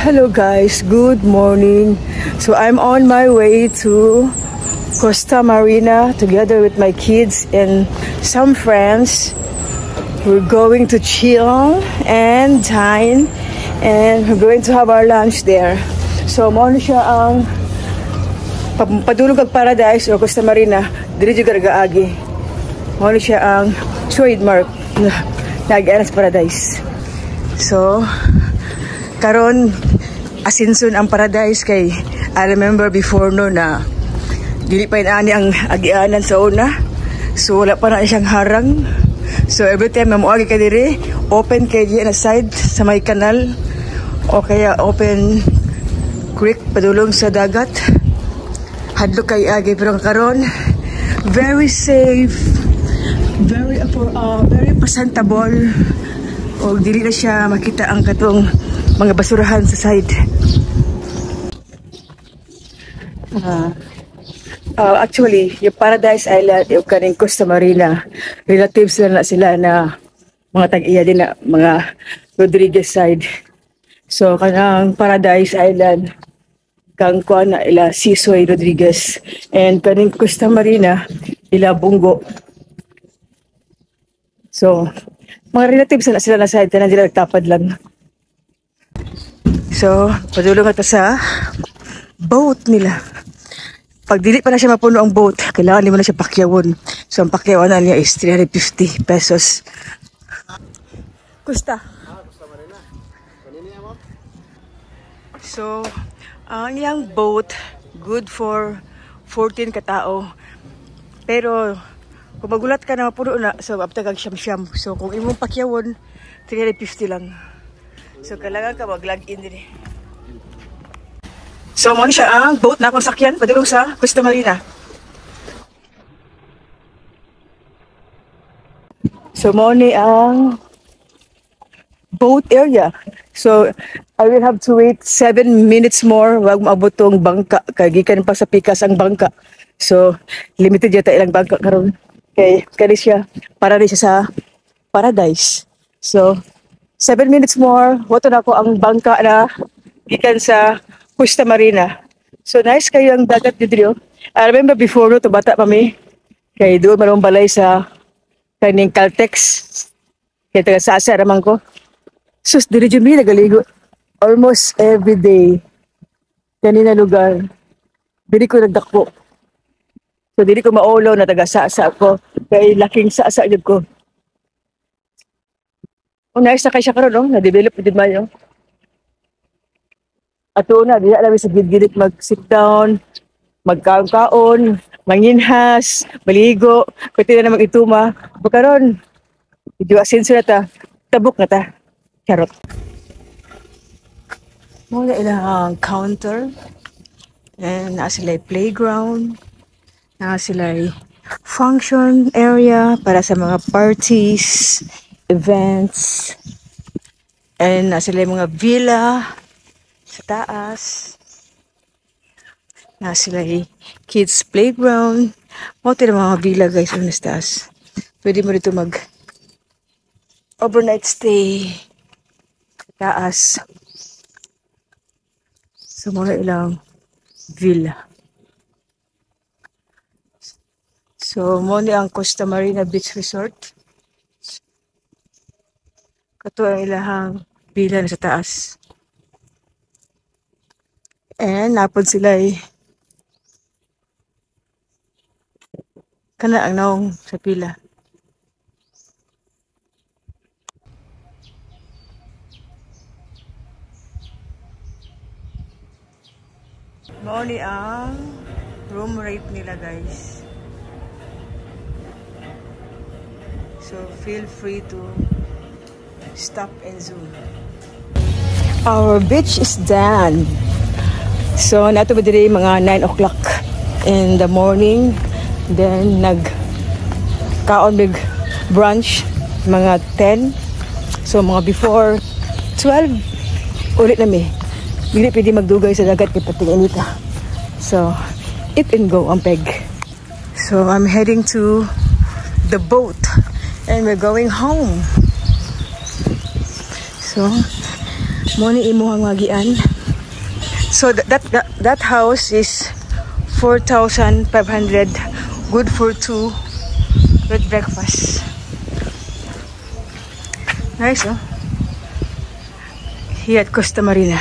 Hello guys, good morning. So I'm on my way to Costa Marina together with my kids and some friends. We're going to chill and dine and we're going to have our lunch there. So mo siya ang padulog ang Paradise o Costa Marina, dili jud gargaagi. Mo siya ang trademark na nag-anas Paradise. So karon asinson ang Paradise kay I remember before no na dili pa ani ang agianan sa una. So wala pa na siyang harang. So every time mamuagi ka diri, open kay di na side sa may kanal o kaya open creek padulong sa dagat. Hadlo kay agi pero karon very safe, very presentable. O dili na siya makita ang katong mga basurahan sa side. Actually, yung Paradise Island, yung kaning Costa Marina, relatives na sila na mga tag-iya din na mga Rodriguez side. So, kanang Paradise Island, kang kuan na ila Sisoy Rodriguez. And kaning Costa Marina, ila Bungo. So, mga relatives na sila na side, na nila nagtapad lang. So, padulong ito sa boat nila. Pag dili pa na siya mapuno ang boat, kailangan di mo na siya pakyawon. So, ang pakyawan na niya is 350 pesos. Costa. Costa Marina. Kanina mo? So, ang iyang boat, good for 14 katao. Pero, kung magulat ka na mapuno na, so, abtag ang siyam-siyam. So, kung imong pakyawon, 350 lang. So, kailangan ka mag-log in din. So, mo siya ang boat na akong sakyan, padulong sa Costa Marina. So, mo ni ang boat area. So, I will have to wait 7 minutes more wag maabot tong bangka. Kagikan pa sa pikas ang bangka. So, limited yata ilang bangka karon. Okay, kani siya, para rin siya sa Paradise. So, 7 minutes more, wato na ako ang bangka na gikan sa Costa Marina. So, nice kayo ang dagat dito. I remember before, no, to bata pa mi, kay doon marong balay sa kaning Caltex. Kaya taga-sasa naman ko. Sus, dito dyan mi, nagaligo. Almost every day. Kanina lugar. Dili ko nagdakpo. So, dili ko maulaw na taga-sasa ko. Kaya laking sasa dyan ko. Oh, nice na kayo siya karon, no? Na-develop din ba yun? Ato na, di alam sa gid-gidit mag-sit down, magkaon-kaon, manginhas, maligo, pwede na mag-ituma. Pagkaroon, medyo asenso na ta, tabok na ta. Charot. Muna ilang counter. And naa sila playground. Naa sila function area para sa mga parties, events. And naa sila mga villa sa taas. Na sila kids playground. Moto na mga villa guys sa taas. Pwede mo dito mag overnight stay sa taas. So mga ilang villa. So mo ni ang Costa Marina Beach Resort. Kato ang ilahang villa na sa taas. And napod sila kana ang naong sa pila. Mao ni ang room rate nila guys. So feel free to stop and zoom. Our beach is done. So, nato ba diri mga 9 o'clock in the morning. Then, nag-kaon big brunch, mga 10. So, mga before 12, ulit na mi. Hindi pwede magdugay sa dagat kay pating inita. So, eat and go ang peg. So, I'm heading to the boat. And we're going home. So, mo ni imuhang magian. So that house is 4,500, good for two with breakfast. Nice, huh? Here at Costa Marina.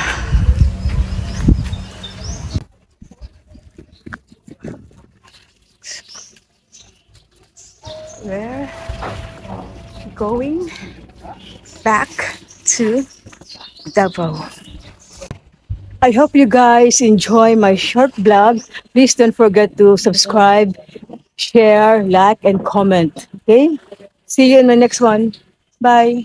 We're going back to Davao. I hope you guys enjoy my short vlog. Please don't forget to subscribe, share, like, and comment. Okay? See you in the next one. Bye.